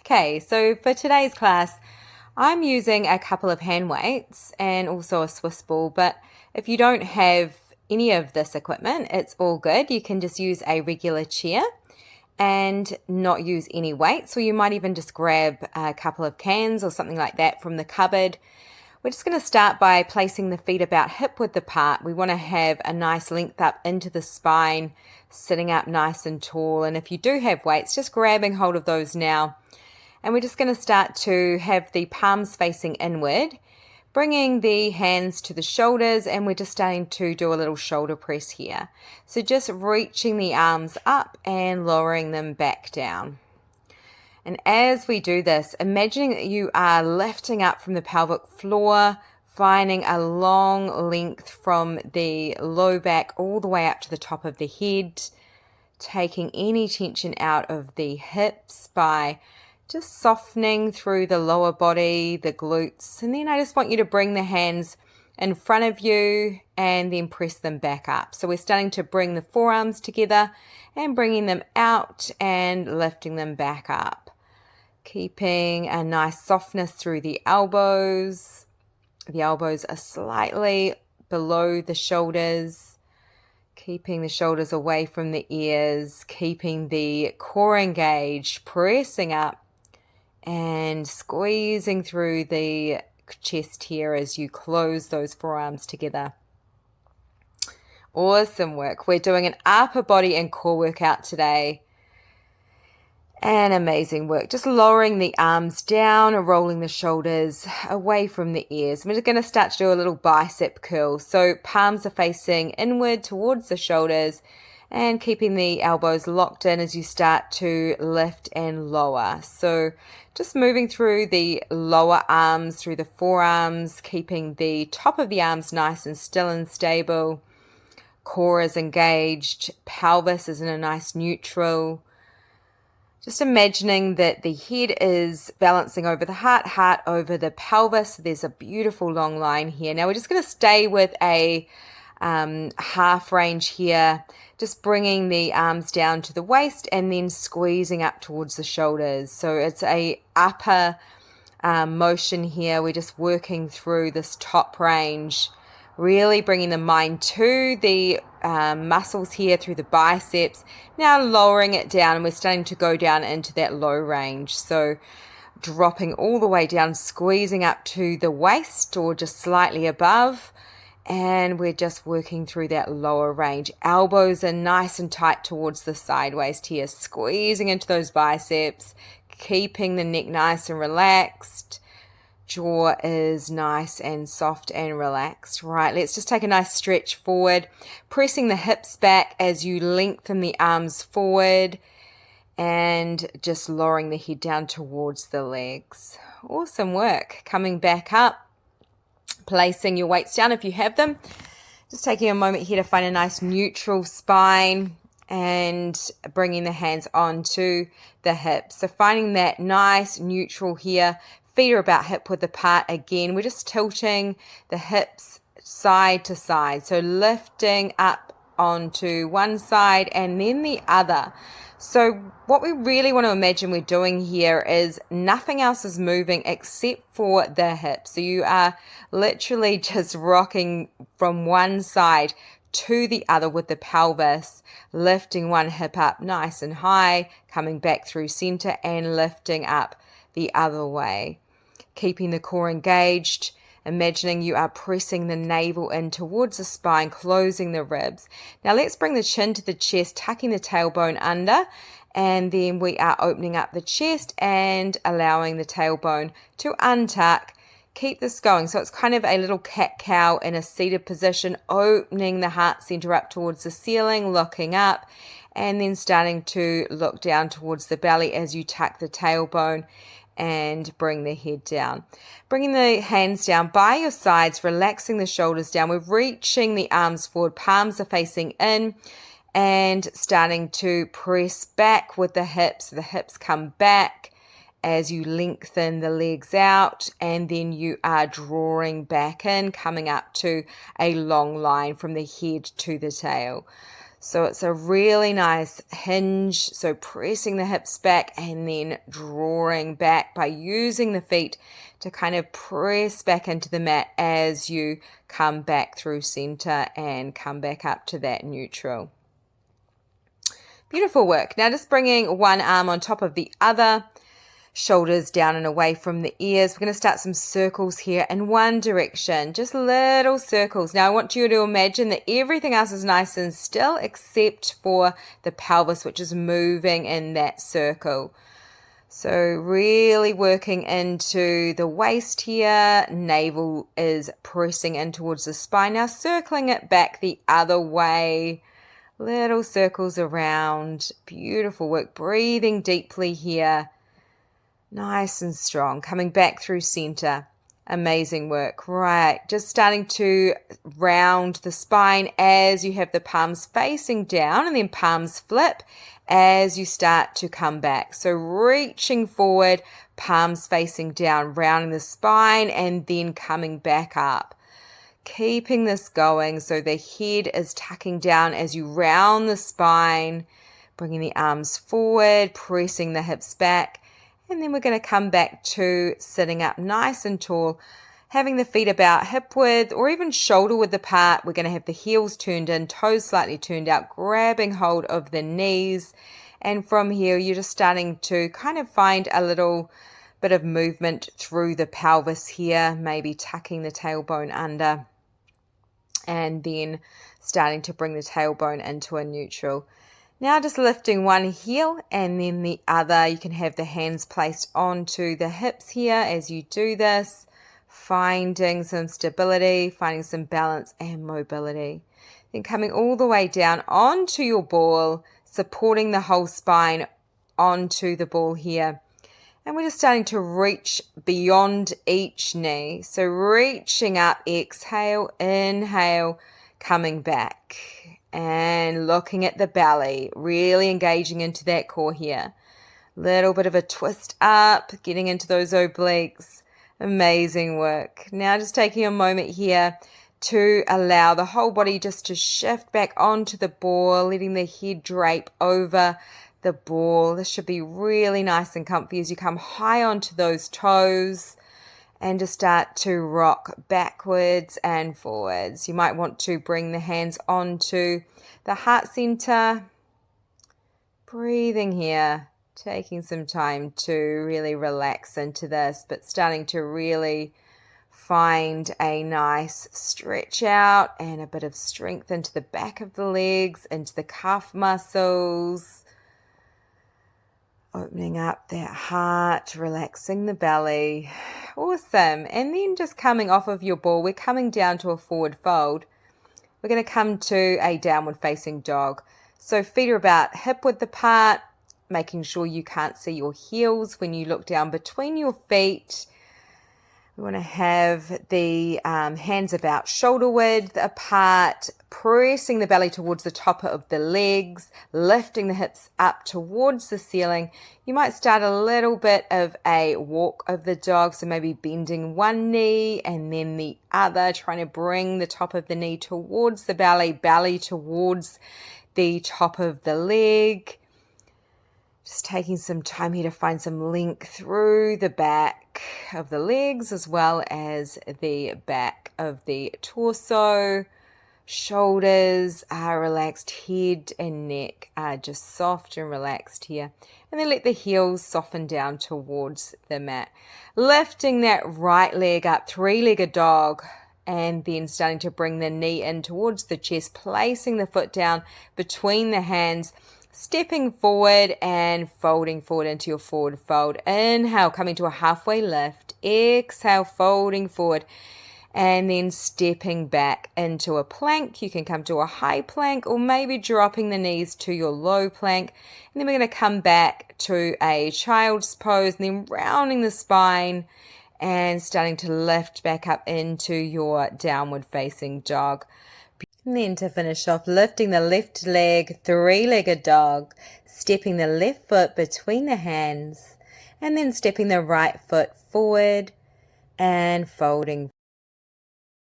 Okay, so for today's class, I'm using a couple of hand weights and also a Swiss ball, but if you don't have any of this equipment, it's all good. You can just use a regular chair and not use any weights, or you might even just grab a couple of cans or something like that from the cupboard. We're just going to start by placing the feet about hip width apart. We want to have a nice length up into the spine, sitting up nice and tall. And if you do have weights, just grabbing hold of those now. And we're just going to start to have the palms facing inward, bringing the hands to the shoulders, and we're just starting to do a little shoulder press here. So just reaching the arms up and lowering them back down. And as we do this, imagining that you are lifting up from the pelvic floor, finding a long length from the low back all the way up to the top of the head, taking any tension out of the hips by just softening through the lower body, the glutes. And then I just want you to bring the hands in front of you and then press them back up. So we're starting to bring the forearms together and bringing them out and lifting them back up. Keeping a nice softness through the elbows. The elbows are slightly below the shoulders. Keeping the shoulders away from the ears. Keeping the core engaged, pressing up and squeezing through the chest here as you close those forearms together. Awesome work. We're doing an upper body and core workout today. And amazing work. Just lowering the arms down, rolling the shoulders away from the ears. We're just going to start to do a little bicep curl. So palms are facing inward towards the shoulders and keeping the elbows locked in as you start to lift and lower. So just moving through the lower arms, through the forearms, keeping the top of the arms nice and still and stable. Core is engaged. Pelvis is in a nice neutral. Just imagining that the head is balancing over the heart, heart over the pelvis. There's a beautiful long line here. Now we're just going to stay with a half range here, just bringing the arms down to the waist and then squeezing up towards the shoulders. So it's a upper motion here. We're just working through this top range, really bringing the mind to the muscles here through the biceps. Now lowering it down, and we're starting to go down into that low range. So dropping all the way down, squeezing up to the waist or just slightly above. And we're just working through that lower range. Elbows are nice and tight towards the side waist here, squeezing into those biceps, keeping the neck nice and relaxed. Jaw is nice and soft and relaxed. Right, let's just take a nice stretch forward, pressing the hips back as you lengthen the arms forward and just lowering the head down towards the legs. Awesome work. Coming back up, placing your weights down if you have them. Just taking a moment here to find a nice neutral spine and bringing the hands onto the hips. So finding that nice neutral here. Feet are about hip width apart again. We're just tilting the hips side to side. So lifting up onto one side and then the other. So what we really want to imagine we're doing here is nothing else is moving except for the hips. So you are literally just rocking from one side to the other with the pelvis, lifting one hip up nice and high, coming back through center and lifting up the other way. Keeping the core engaged, imagining you are pressing the navel in towards the spine, closing the ribs. Now let's bring the chin to the chest, tucking the tailbone under, and then we are opening up the chest and allowing the tailbone to untuck. Keep this going. So it's kind of a little cat-cow in a seated position, opening the heart center up towards the ceiling, looking up, and then starting to look down towards the belly as you tuck the tailbone and bring the head down. Bringing the hands down by your sides, relaxing the shoulders down. We're reaching the arms forward, palms are facing in and starting to press back with the hips. The hips come back as you lengthen the legs out, and then you are drawing back in, coming up to a long line from the head to the tail. So it's a really nice hinge. So pressing the hips back and then drawing back by using the feet to kind of press back into the mat as you come back through center and come back up to that neutral. Beautiful work. Now just bringing one arm on top of the other, shoulders down and away from the ears. We're going to start some circles here in one direction, just little circles. Now I want you to imagine that everything else is nice and still except for the pelvis, which is moving in that circle. So really working into the waist here, navel is pressing in towards the spine. Now circling it back the other way, little circles around. Beautiful work, breathing deeply here. Nice and strong, coming back through center. Amazing work. Right, just starting to round the spine as you have the palms facing down and then palms flip as you start to come back. So reaching forward, palms facing down, rounding the spine and then coming back up. Keeping this going so the head is tucking down as you round the spine, bringing the arms forward, pressing the hips back. And then we're going to come back to sitting up nice and tall, having the feet about hip width or even shoulder width apart. We're going to have the heels turned in, toes slightly turned out, grabbing hold of the knees. And from here, you're just starting to kind of find a little bit of movement through the pelvis here, maybe tucking the tailbone under and then starting to bring the tailbone into a neutral. Now just lifting one heel and then the other. You can have the hands placed onto the hips here as you do this, finding some stability, finding some balance and mobility. Then coming all the way down onto your ball, supporting the whole spine onto the ball here. And we're just starting to reach beyond each knee. So reaching up, exhale, inhale, coming back. And looking at the belly, really engaging into that core here. Little bit of a twist up, getting into those obliques. Amazing work. Now just taking a moment here to allow the whole body just to shift back onto the ball, letting the head drape over the ball. This should be really nice and comfy as you come high onto those toes. And just start to rock backwards and forwards. You might want to bring the hands onto the heart center. Breathing here, taking some time to really relax into this, but starting to really find a nice stretch out and a bit of strength into the back of the legs, into the calf muscles. Opening up that heart, relaxing the belly. Awesome. And then just coming off of your ball, we're coming down to a forward fold. We're going to come to a downward facing dog. So feet are about hip width apart, making sure you can't see your heels when you look down between your feet. We want to have the hands about shoulder width apart, pressing the belly towards the top of the legs, lifting the hips up towards the ceiling. You might start a little bit of a walk of the dog, so maybe bending one knee and then the other, trying to bring the top of the knee towards the belly towards the top of the leg. Just taking some time here to find some length through the back of the legs as well as the back of the torso. Shoulders are relaxed, head and neck are just soft and relaxed here. And then let the heels soften down towards the mat. Lifting that right leg up, three-legged dog, and then starting to bring the knee in towards the chest, placing the foot down between the hands, stepping forward and folding forward into your forward fold. Inhale, coming to a halfway lift. Exhale, folding forward. And then stepping back into a plank. You can come to a high plank or maybe dropping the knees to your low plank. And then we're going to come back to a child's pose and then rounding the spine and starting to lift back up into your downward facing dog. And then to finish off, lifting the left leg, three-legged dog, stepping the left foot between the hands, and then stepping the right foot forward and folding